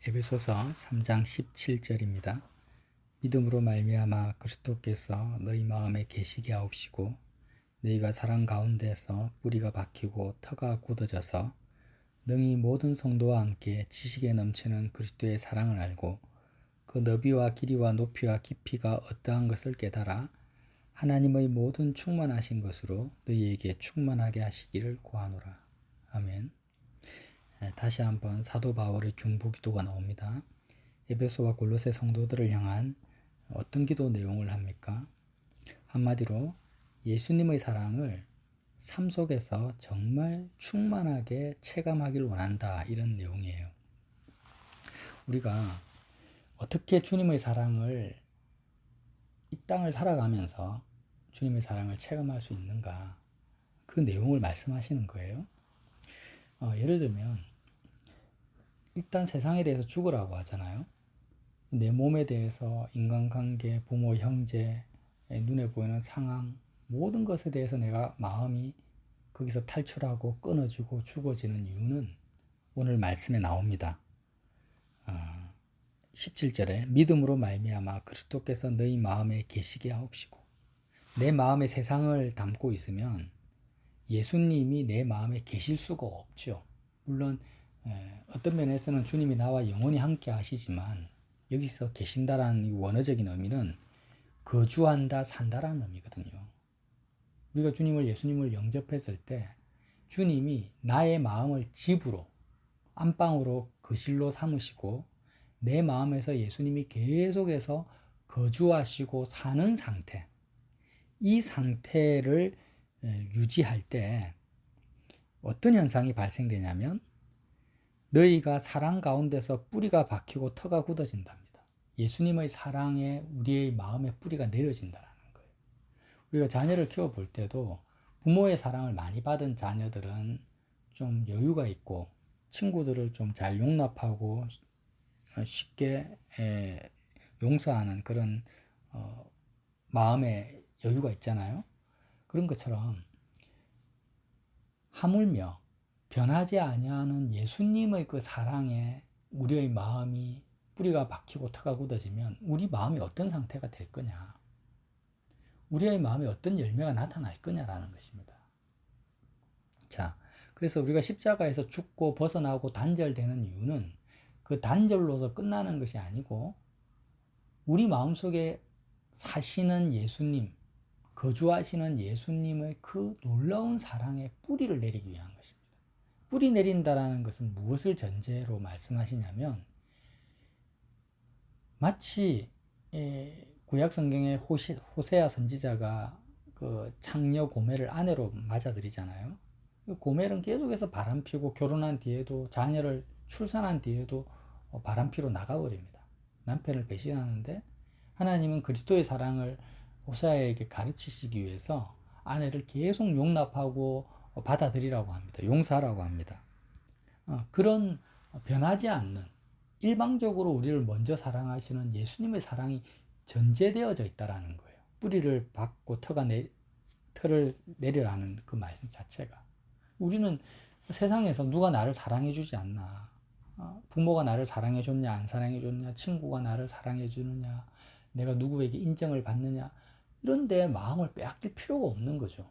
에베소서 3장 17절입니다. 믿음으로 말미암아 그리스도께서 너희 마음에 계시게 하옵시고 너희가 사랑 가운데서 뿌리가 박히고 터가 굳어져서 능히 모든 성도와 함께 지식에 넘치는 그리스도의 사랑을 알고 그 너비와 길이와 높이와 깊이가 어떠한 것을 깨달아 하나님의 모든 충만하신 것으로 너희에게 충만하게 하시기를 구하노라. 아멘. 다시 한번 사도 바울의 중보기도가 나옵니다. 에베소와 골로새 성도들을 향한 어떤 기도 내용을 합니까? 한마디로 예수님의 사랑을 삶 속에서 정말 충만하게 체감하길 원한다, 이런 내용이에요. 우리가 어떻게 주님의 사랑을 이 땅을 살아가면서 주님의 사랑을 체감할 수 있는가, 그 내용을 말씀하시는 거예요. 예를 들면 일단 세상에 대해서 죽으라고 하잖아요. 내 몸에 대해서 인간관계, 부모, 형제, 눈에 보이는 상황, 모든 것에 대해서 내가 마음이 거기서 탈출하고 끊어지고 죽어지는 이유는 오늘 말씀에 나옵니다. 17절에 믿음으로 말미암아 그리스도께서 너희 마음에 계시게 하옵시고, 내 마음에 세상을 담고 있으면 예수님이 내 마음에 계실 수가 없죠. 물론 어떤 면에서는 주님이 나와 영원히 함께 하시지만 여기서 계신다라는 원어적인 의미는 거주한다, 산다라는 의미거든요. 우리가 예수님을 영접했을 때 주님이 나의 마음을 집으로, 안방으로, 거실로 삼으시고 내 마음에서 예수님이 계속해서 거주하시고 사는 상태, 이 상태를 유지할 때 어떤 현상이 발생되냐면 너희가 사랑 가운데서 뿌리가 박히고 터가 굳어진답니다. 예수님의 사랑에 우리의 마음의 뿌리가 내려진다는 거예요. 우리가 자녀를 키워볼 때도 부모의 사랑을 많이 받은 자녀들은 좀 여유가 있고 친구들을 좀 잘 용납하고 쉽게 용서하는 그런 마음의 여유가 있잖아요. 그런 것처럼 하물며 변하지 아니하는 예수님의 그 사랑에 우리의 마음이 뿌리가 박히고 터가 굳어지면 우리 마음이 어떤 상태가 될 거냐, 우리의 마음에 어떤 열매가 나타날 거냐라는 것입니다. 자, 그래서 우리가 십자가에서 죽고 벗어나고 단절되는 이유는 그 단절로서 끝나는 것이 아니고 우리 마음속에 사시는 예수님, 거주하시는 예수님의 그 놀라운 사랑에 뿌리를 내리기 위한 것입니다. 뿌리 내린다라는 것은 무엇을 전제로 말씀하시냐면 마치 구약 성경의 호세아 선지자가 그 창녀 고멜을 아내로 맞아들이잖아요. 고멜은 계속해서 바람피고 결혼한 뒤에도 자녀를 출산한 뒤에도 바람피로 나가버립니다. 남편을 배신하는데 하나님은 그리스도의 사랑을 호세아에게 가르치시기 위해서 아내를 계속 용납하고 받아들이라고 합니다. 용서하라고 합니다. 그런 변하지 않는, 일방적으로 우리를 먼저 사랑하시는 예수님의 사랑이 전제되어져 있다라는 거예요. 뿌리를 박고 털을 내리라는 그 말씀 자체가. 우리는 세상에서 누가 나를 사랑해 주지 않나, 부모가 나를 사랑해 줬냐 안 사랑해 줬냐, 친구가 나를 사랑해 주느냐, 내가 누구에게 인정을 받느냐, 이런데 마음을 빼앗길 필요가 없는 거죠.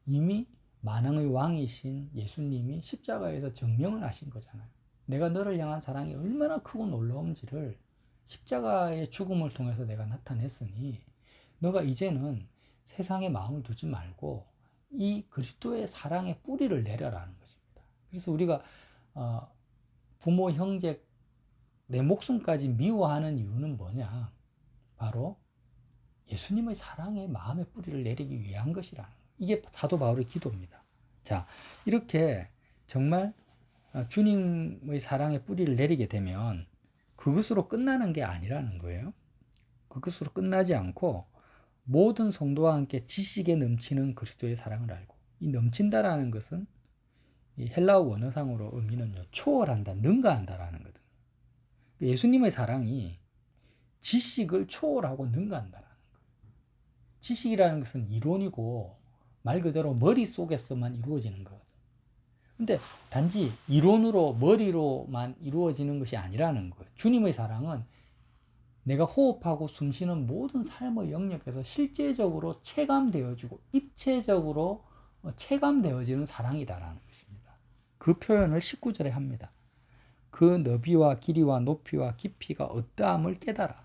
이미 만왕의 왕이신 예수님이 십자가에서 증명을 하신 거잖아요. 내가 너를 향한 사랑이 얼마나 크고 놀라운지를 십자가의 죽음을 통해서 내가 나타냈으니 너가 이제는 세상에 마음을 두지 말고 이 그리스도의 사랑의 뿌리를 내려라는 것입니다. 그래서 우리가 부모, 형제, 내 목숨까지 미워하는 이유는 뭐냐? 바로 예수님의 사랑의 마음의 뿌리를 내리기 위한 것이라는 거예요. 이게 사도 바울의 기도입니다. 자, 이렇게 정말 주님의 사랑의 뿌리를 내리게 되면 그것으로 끝나는 게 아니라는 거예요. 그것으로 끝나지 않고 모든 성도와 함께 지식에 넘치는 그리스도의 사랑을 알고, 이 넘친다라는 것은 이 헬라어 원어상으로 의미는요, 초월한다, 능가한다라는 거거든요. 예수님의 사랑이 지식을 초월하고 능가한다라는 거예요. 지식이라는 것은 이론이고 말 그대로 머릿속에서만 이루어지는 거거든요. 근데 단지 이론으로 머리로만 이루어지는 것이 아니라는 거예요. 주님의 사랑은 내가 호흡하고 숨쉬는 모든 삶의 영역에서 실제적으로 체감되어지고 입체적으로 체감되어지는 사랑이다라는 것입니다. 그 표현을 19절에 합니다. 그 너비와 길이와 높이와 깊이가 어떠함을 깨달아.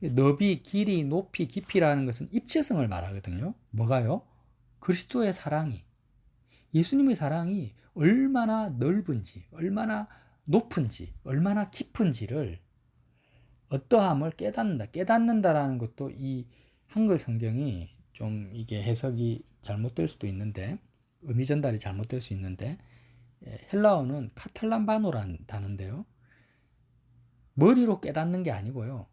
너비, 길이, 높이, 깊이라는 것은 입체성을 말하거든요. 뭐가요? 그리스도의 사랑이, 예수님의 사랑이 얼마나 넓은지, 얼마나 높은지, 얼마나 깊은지를 어떠함을 깨닫는다. 깨닫는다라는 것도 이 한글 성경이 좀 이게 해석이 잘못될 수도 있는데, 의미 전달이 잘못될 수 있는데, 헬라어는 카탈란바노라는 단어인데요. 머리로 깨닫는 게 아니고요.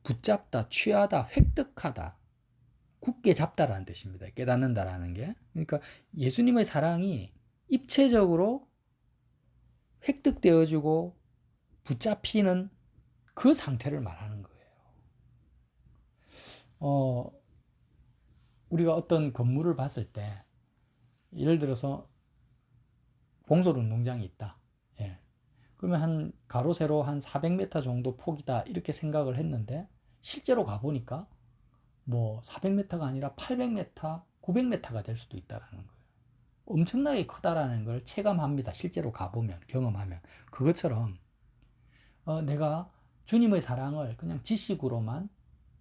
붙잡다, 취하다, 획득하다, 굳게 잡다라는 뜻입니다. 깨닫는다라는 게. 그러니까 예수님의 사랑이 입체적으로 획득되어지고 붙잡히는 그 상태를 말하는 거예요. 우리가 어떤 건물을 봤을 때, 예를 들어서 공설 운동장이 있다. 예. 그러면 한 가로 세로 한 400m 정도 폭이다 이렇게 생각을 했는데 실제로 가보니까 뭐 400m가 아니라 800m, 900m가 될 수도 있다라는 거예요. 엄청나게 크다라는 걸 체감합니다. 실제로 가보면, 경험하면. 그것처럼 내가 주님의 사랑을 그냥 지식으로만,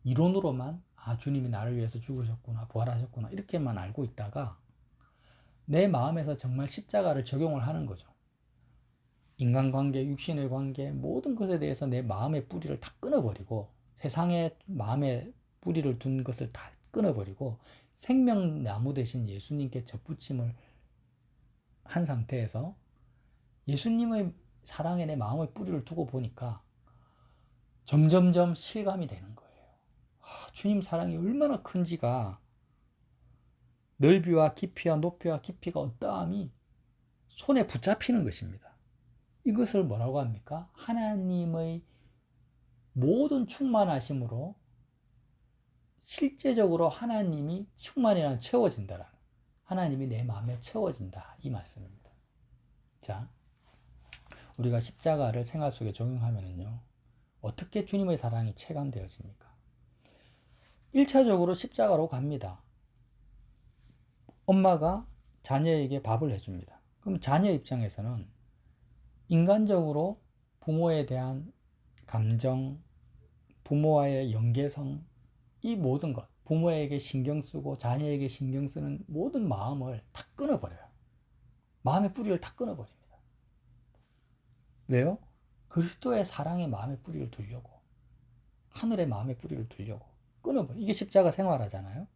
이론으로만, 아, 주님이 나를 위해서 죽으셨구나, 부활하셨구나, 이렇게만 알고 있다가 내 마음에서 정말 십자가를 적용을 하는 거죠. 인간관계, 육신의 관계, 모든 것에 대해서 내 마음의 뿌리를 다 끊어버리고, 세상에 마음에 뿌리를 둔 것을 다 끊어버리고, 생명나무 대신 예수님께 접붙임을 한 상태에서 예수님의 사랑에 내 마음의 뿌리를 두고 보니까 점점점 실감이 되는 거예요. 주님 사랑이 얼마나 큰지가, 넓이와 깊이와 높이와 깊이가 어떠함이 손에 붙잡히는 것입니다. 이것을 뭐라고 합니까? 하나님의 모든 충만하심으로 실제적으로 하나님이 충만이란 채워진다라는, 하나님이 내 마음에 채워진다, 이 말씀입니다. 자, 우리가 십자가를 생활 속에 적용하면은요, 어떻게 주님의 사랑이 체감되어집니까? 1차적으로 십자가로 갑니다. 엄마가 자녀에게 밥을 해줍니다. 그럼 자녀 입장에서는 인간적으로 부모에 대한 감정, 부모와의 연계성, 이 모든 것, 부모에게 신경 쓰고 자녀에게 신경 쓰는 모든 마음을 다 끊어버려요. 마음의 뿌리를 다 끊어버립니다. 왜요? 그리스도의 사랑의 마음의 뿌리를 두려고, 하늘의 마음의 뿌리를 두려고 끊어버려. 이게 십자가 생활하잖아요.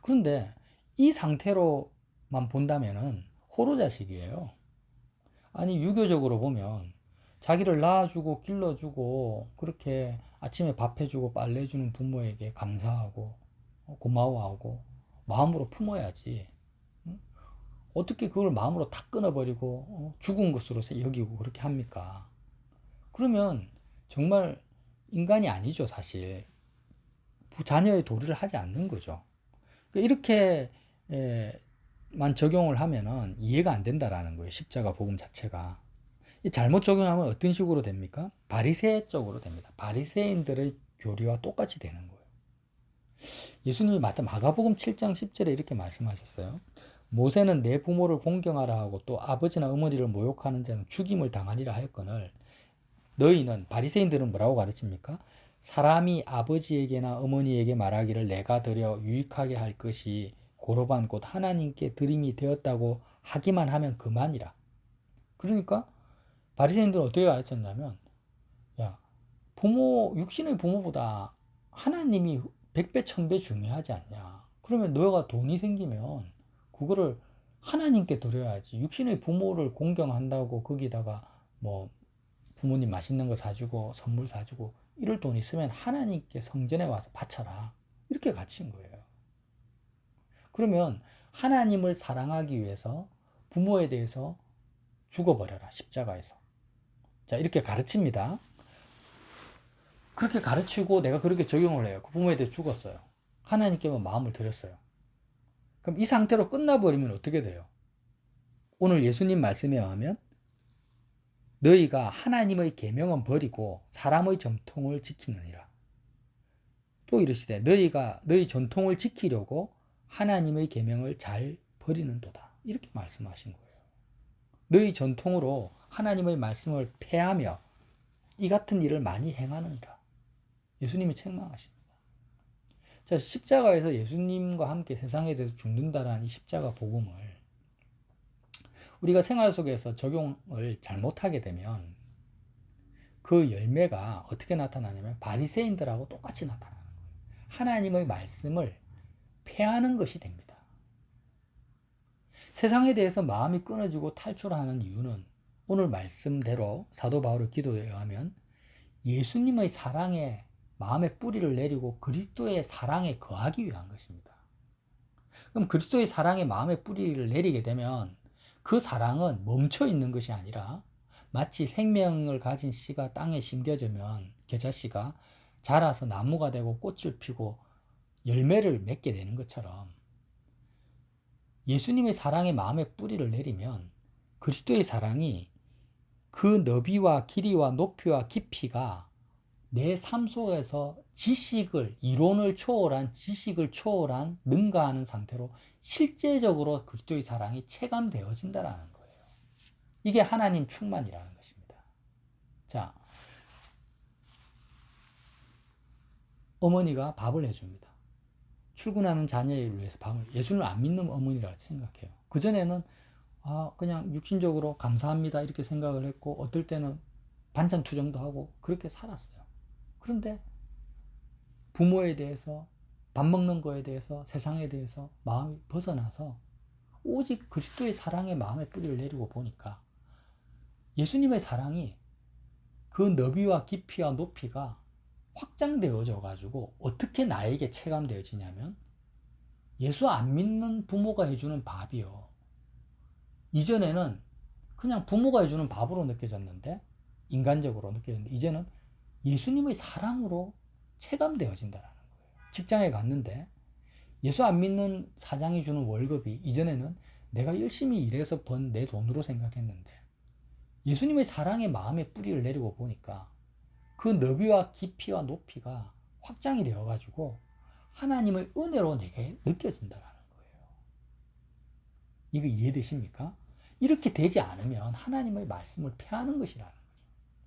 그런데 이 상태로만 본다면은 호로자식이에요. 아니, 유교적으로 보면 자기를 낳아주고 길러주고 그렇게 아침에 밥 해주고 빨래 해주는 부모에게 감사하고 고마워하고 마음으로 품어야지. 어떻게 그걸 마음으로 다 끊어버리고 죽은 것으로 여기고 그렇게 합니까? 그러면 정말 인간이 아니죠, 사실. 자녀의 도리를 하지 않는 거죠. 이렇게만 적용을 하면은 이해가 안 된다라는 거예요. 십자가 복음 자체가. 잘못 적용하면 어떤 식으로 됩니까? 바리새적으로 됩니다. 바리새인들의 교리와 똑같이 되는 거예요. 예수님이 마가복음 7장 10절에 이렇게 말씀하셨어요. 모세는 내 부모를 공경하라 하고 또 아버지나 어머니를 모욕하는 자는 죽임을 당하리라 하였거늘, 너희는, 바리새인들은 뭐라고 가르칩니까? 사람이 아버지에게나 어머니에게 말하기를 내가 드려 유익하게 할 것이 고로반 곧 하나님께 드림이 되었다고 하기만 하면 그만이라. 그러니까 바리새인들은 어떻게 가르쳤냐면, 야, 육신의 부모보다 하나님이 100배, 1000배 중요하지 않냐. 그러면 너가 돈이 생기면 그거를 하나님께 드려야지. 육신의 부모를 공경한다고 거기다가 뭐 부모님 맛있는 거 사주고 선물 사주고 이럴 돈 있으면 하나님께 성전에 와서 바쳐라. 이렇게 가르친 거예요. 그러면 하나님을 사랑하기 위해서 부모에 대해서 죽어버려라, 십자가에서. 자, 이렇게 가르칩니다. 그렇게 가르치고 내가 그렇게 적용을 해요. 그 부모에 대해 죽었어요. 하나님께만 마음을 드렸어요. 그럼 이 상태로 끝나버리면 어떻게 돼요? 오늘 예수님 말씀에 의하면 너희가 하나님의 계명은 버리고 사람의 전통을 지키느니라. 또 이르시되 너희가 너희 전통을 지키려고 하나님의 계명을 잘 버리는도다. 이렇게 말씀하신 거예요. 너희 전통으로 하나님의 말씀을 폐하며 이 같은 일을 많이 행하느니라. 예수님이 책망하십니다. 자, 십자가에서 예수님과 함께 세상에 대해서 죽는다라는 이 십자가 복음을 우리가 생활 속에서 적용을 잘못하게 되면 그 열매가 어떻게 나타나냐면 바리새인들하고 똑같이 나타나는 거예요. 하나님의 말씀을 폐하는 것이 됩니다. 세상에 대해서 마음이 끊어지고 탈출하는 이유는 오늘 말씀대로 사도 바울의 기도에 의하면 예수님의 사랑에 마음의 뿌리를 내리고 그리스도의 사랑에 거하기 위한 것입니다. 그럼 그리스도의 사랑에 마음의 뿌리를 내리게 되면 그 사랑은 멈춰 있는 것이 아니라 마치 생명을 가진 씨가 땅에 심겨지면 겨자씨가 자라서 나무가 되고 꽃을 피고 열매를 맺게 되는 것처럼 예수님의 사랑에 마음의 뿌리를 내리면 그리스도의 사랑이 그 너비와 길이와 높이와 깊이가 내 삶 속에서 이론을 초월한 지식을 초월한 능가하는 상태로 실제적으로 그리스도의 사랑이 체감되어진다라는 거예요. 이게 하나님 충만이라는 것입니다. 자, 어머니가 밥을 해줍니다. 출근하는 자녀를 위해서 밥을, 예수를 안 믿는 어머니라고 생각해요. 그전에는 그냥 육신적으로 감사합니다 이렇게 생각을 했고 어떨 때는 반찬 투정도 하고 그렇게 살았어요. 그런데 부모에 대해서 밥 먹는 거에 대해서 세상에 대해서 마음이 벗어나서 오직 그리스도의 사랑에 마음의 뿌리를 내리고 보니까 예수님의 사랑이 그 너비와 깊이와 높이가 확장되어져 가지고 어떻게 나에게 체감되어지냐면 예수 안 믿는 부모가 해주는 밥이요. 이전에는 그냥 부모가 해주는 밥으로 느껴졌는데 인간적으로 느껴졌는데 이제는 예수님의 사랑으로 체감되어진다는 거예요. 직장에 갔는데 예수 안 믿는 사장이 주는 월급이 이전에는 내가 열심히 일해서 번 내 돈으로 생각했는데 예수님의 사랑의 마음에 뿌리를 내리고 보니까 그 너비와 깊이와 높이가 확장이 되어가지고 하나님의 은혜로 내게 느껴진다는 거예요. 이거 이해되십니까? 이렇게 되지 않으면 하나님의 말씀을 폐하는 것이라는 거죠.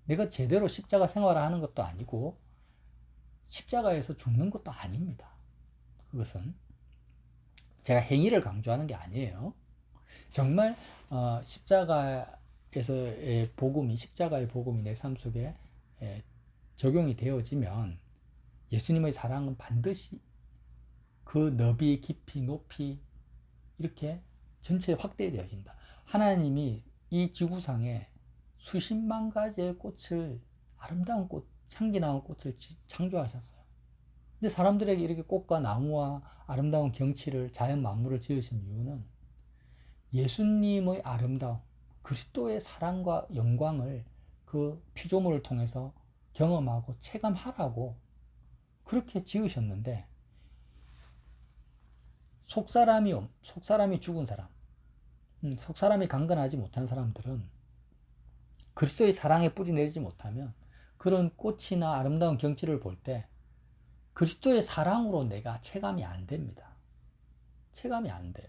내가 제대로 십자가 생활을 하는 것도 아니고 십자가에서 죽는 것도 아닙니다. 그것은 제가 행위를 강조하는 게 아니에요. 정말 십자가에서의 복음이 십자가의 복음이 내 삶 속에 적용이 되어지면 예수님의 사랑은 반드시 그 너비, 깊이, 높이 이렇게 전체에 확대되어진다. 하나님이 이 지구상에 수십만 가지의 꽃을 아름다운 꽃, 향기 나는 꽃을 창조하셨어요. 근데 사람들에게 이렇게 꽃과 나무와 아름다운 경치를 자연 만물을 지으신 이유는 예수님의 아름다움, 그리스도의 사랑과 영광을 그 피조물을 통해서 경험하고 체감하라고 그렇게 지으셨는데 속사람이 죽은 사람, 속사람이 강건하지 못한 사람들은 그리스도의 사랑에 뿌리 내리지 못하면 그런 꽃이나 아름다운 경치를 볼 때 그리스도의 사랑으로 내가 체감이 안 됩니다. 체감이 안 돼요.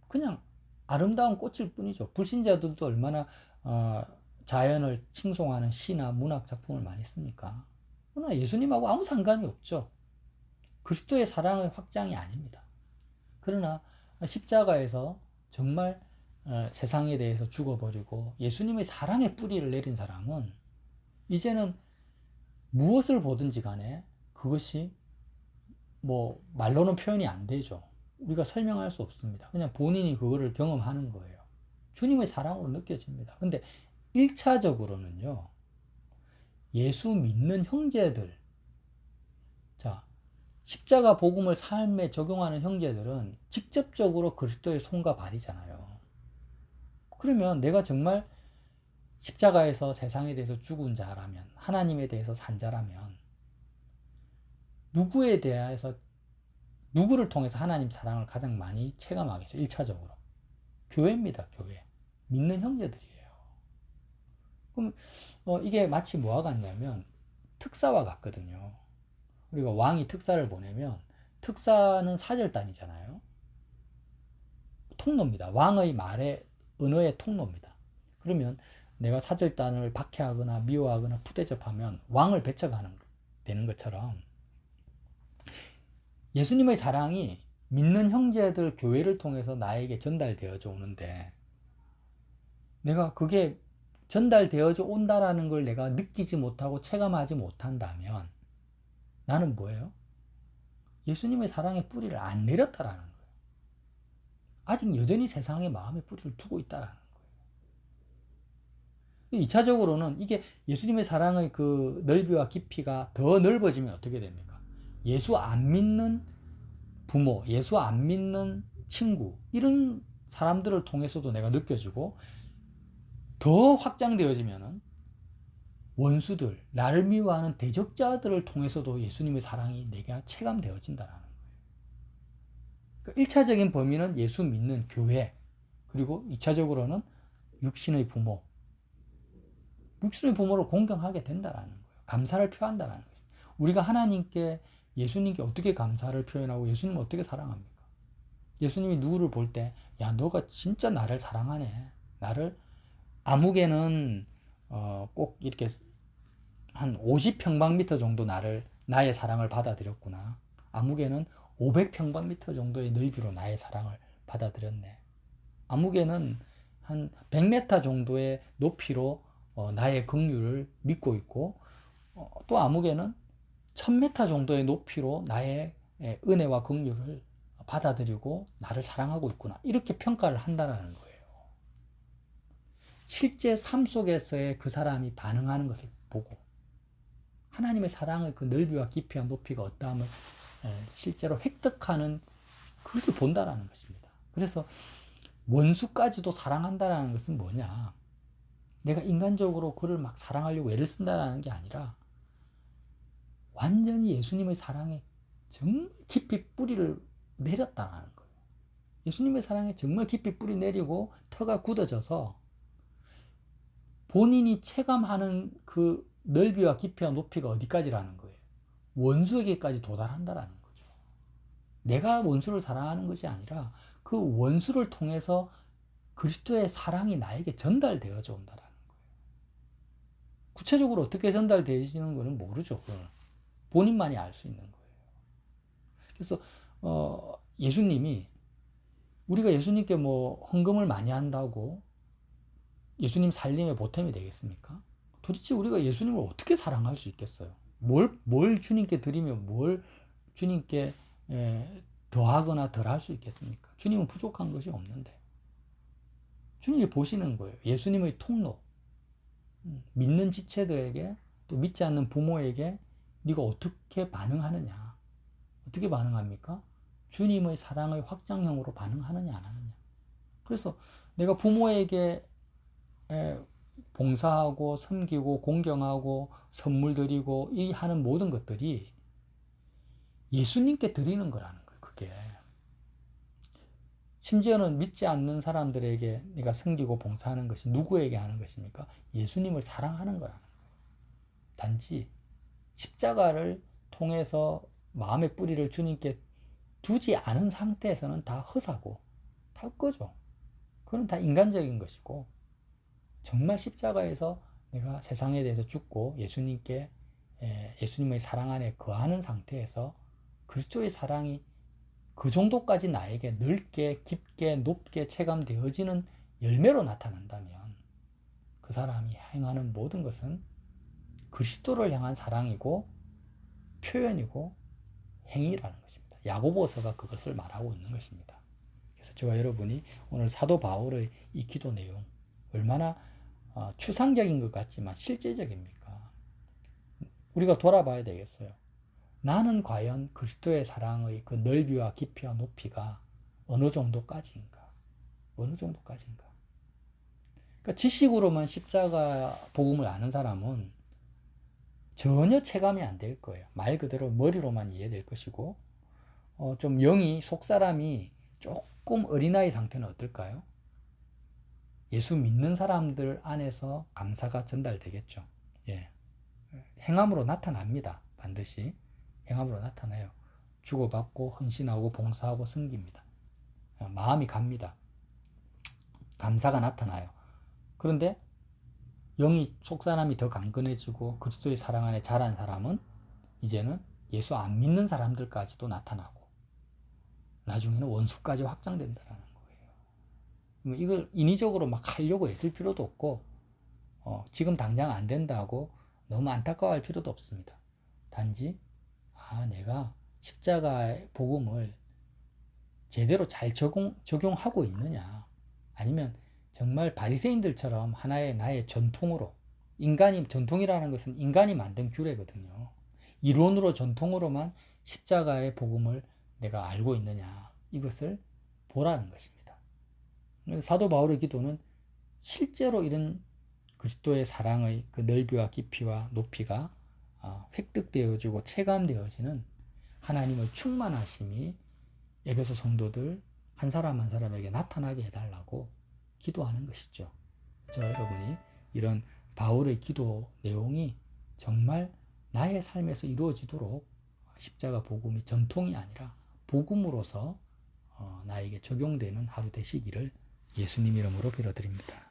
그냥 아름다운 꽃일 뿐이죠. 불신자들도 얼마나 자연을 칭송하는 시나 문학 작품을 많이 씁니까? 그러나 예수님하고 아무 상관이 없죠. 그리스도의 사랑의 확장이 아닙니다. 그러나 십자가에서 정말 세상에 대해서 죽어버리고 예수님의 사랑의 뿌리를 내린 사람은 이제는 무엇을 보든지 간에 그것이 뭐 말로는 표현이 안 되죠. 우리가 설명할 수 없습니다. 그냥 본인이 그거를 경험하는 거예요. 주님의 사랑으로 느껴집니다. 근데 1차적으로는요. 예수 믿는 형제들, 자, 십자가 복음을 삶에 적용하는 형제들은 직접적으로 그리스도의 손과 발이잖아요. 그러면 내가 정말 십자가에서 세상에 대해서 죽은 자라면, 하나님에 대해서 산 자라면, 누구에 대해서, 누구를 통해서 하나님 사랑을 가장 많이 체감하겠죠, 1차적으로. 교회입니다. 교회. 믿는 형제들이에요. 그럼 이게 마치 뭐와 같냐면 특사와 같거든요. 우리가 왕이 특사를 보내면 특사는 사절단이잖아요. 통로입니다. 왕의 말에 언어의 통로입니다. 그러면 내가 사절단을 박해하거나 미워하거나 푸대접하면 왕을 배척하는 되는 것처럼 예수님의 사랑이 믿는 형제들 교회를 통해서 나에게 전달되어져 오는데 내가 그게 전달되어져 온다라는 걸 내가 느끼지 못하고 체감하지 못한다면 나는 뭐예요? 예수님의 사랑의 뿌리를 안 내렸다라는 거예요. 아직 여전히 세상의 마음의 뿌리를 두고 있다라는 거예요. 2차적으로는 이게 예수님의 사랑의 그 넓이와 깊이가 더 넓어지면 어떻게 됩니까? 예수 안 믿는 부모, 예수 안 믿는 친구, 이런 사람들을 통해서도 내가 느껴지고 더 확장되어지면은 원수들, 나를 미워하는 대적자들을 통해서도 예수님의 사랑이 내가 체감되어진다는 거예요. 그러니까 1차적인 범위는 예수 믿는 교회, 그리고 2차적으로는 육신의 부모, 육신의 부모를 공경하게 된다는 거예요. 감사를 표한다는 거예요. 우리가 하나님께, 예수님께 어떻게 감사를 표현하고 예수님을 어떻게 사랑합니까? 예수님이 누구를 볼 때, 야, 너가 진짜 나를 사랑하네. 나를, 아무개는 꼭 이렇게 한 50평방미터 정도 나의 사랑을 받아들였구나. 아무개는 500평방미터 정도의 넓이로 나의 사랑을 받아들였네. 아무개는 한 100m 정도의 높이로 나의 긍휼을 믿고 있고, 또 아무개는 1000m 정도의 높이로 나의 은혜와 긍휼을 받아들이고 나를 사랑하고 있구나. 이렇게 평가를 한다는 거예요. 실제 삶 속에서의 그 사람이 반응하는 것을 보고 하나님의 사랑의 그 넓이와 깊이와 높이가 어떠함을 실제로 획득하는 그것을 본다라는 것입니다. 그래서 원수까지도 사랑한다라는 것은 뭐냐? 내가 인간적으로 그를 막 사랑하려고 애를 쓴다라는 게 아니라 완전히 예수님의 사랑에 정말 깊이 뿌리를 내렸다라는 거예요. 예수님의 사랑에 정말 깊이 뿌리 내리고 터가 굳어져서 본인이 체감하는 그 넓이와 깊이와 높이가 어디까지라는 거예요. 원수에게까지 도달한다라는 거죠. 내가 원수를 사랑하는 것이 아니라 그 원수를 통해서 그리스도의 사랑이 나에게 전달되어져 온다라는 거예요. 구체적으로 어떻게 전달되어지는 것은 모르죠. 본인만이 알 수 있는 거예요. 그래서 예수님이, 우리가 예수님께 뭐 헌금을 많이 한다고 예수님 살림의 보탬이 되겠습니까? 도대체 우리가 예수님을 어떻게 사랑할 수 있겠어요? 뭘 주님께 드리면 뭘 주님께 더하거나 덜할 수 있겠습니까? 주님은 부족한 것이 없는데. 주님이 보시는 거예요. 예수님의 통로. 믿는 지체들에게, 또 믿지 않는 부모에게 네가 어떻게 반응하느냐. 어떻게 반응합니까? 주님의 사랑의 확장형으로 반응하느냐 안 하느냐. 그래서 내가 부모에게 봉사하고 섬기고 공경하고 선물 드리고 이 하는 모든 것들이 예수님께 드리는 거라는 거예요. 그게 심지어는 믿지 않는 사람들에게 네가 섬기고 봉사하는 것이 누구에게 하는 것입니까? 예수님을 사랑하는 거라는 거예요. 단지 십자가를 통해서 마음의 뿌리를 주님께 두지 않은 상태에서는 다 허사고 다 헛거죠. 그건 다 인간적인 것이고, 정말 십자가에서 내가 세상에 대해서 죽고 예수님께, 예수님의 사랑 안에 거하는 상태에서 그리스도의 사랑이 그 정도까지 나에게 넓게 깊게 높게 체감되어지는 열매로 나타난다면 그 사람이 행하는 모든 것은 그리스도를 향한 사랑이고 표현이고 행위라는 것입니다. 야고보서가 그것을 말하고 있는 것입니다. 그래서 저와 여러분이 오늘 사도 바울의 이 기도 내용 얼마나 추상적인 것 같지만 실제적입니까? 우리가 돌아봐야 되겠어요. 나는 과연 그리스도의 사랑의 그 넓이와 깊이와 높이가 어느 정도까지인가? 어느 정도까지인가? 그러니까 지식으로만 십자가 복음을 아는 사람은 전혀 체감이 안 될 거예요. 말 그대로 머리로만 이해될 것이고, 좀 영이, 속사람이 조금 어린아이 상태는 어떨까요? 예수 믿는 사람들 안에서 감사가 전달되겠죠. 예. 행함으로 나타납니다. 반드시 행함으로 나타나요. 주고받고 헌신하고 봉사하고 섬깁니다. 마음이 갑니다. 감사가 나타나요. 그런데 영이 속사람이 더 강건해지고 그리스도의 사랑 안에 자란 사람은 이제는 예수 안 믿는 사람들까지도 나타나고 나중에는 원수까지 확장된다라는 거예요. 이걸 인위적으로 막 하려고 애쓸 필요도 없고 지금 당장 안 된다고 너무 안타까워할 필요도 없습니다. 단지 내가 십자가의 복음을 제대로 잘 적용하고 있느냐, 아니면 정말 바리새인들처럼 하나의 나의 전통으로, 전통이라는 것은 인간이 만든 규례거든요. 이론으로 전통으로만 십자가의 복음을 내가 알고 있느냐, 이것을 보라는 것입니다. 사도 바울의 기도는 실제로 이런 그리스도의 사랑의 그 넓이와 깊이와 높이가 획득되어지고 체감되어지는 하나님의 충만하심이 에베소 성도들 한 사람 한 사람에게 나타나게 해달라고 기도하는 것이죠. 여러분이 이런 바울의 기도 내용이 정말 나의 삶에서 이루어지도록 십자가 복음이 전통이 아니라 복음으로서 나에게 적용되는 하루 되시기를 예수님 이름으로 빌어드립니다.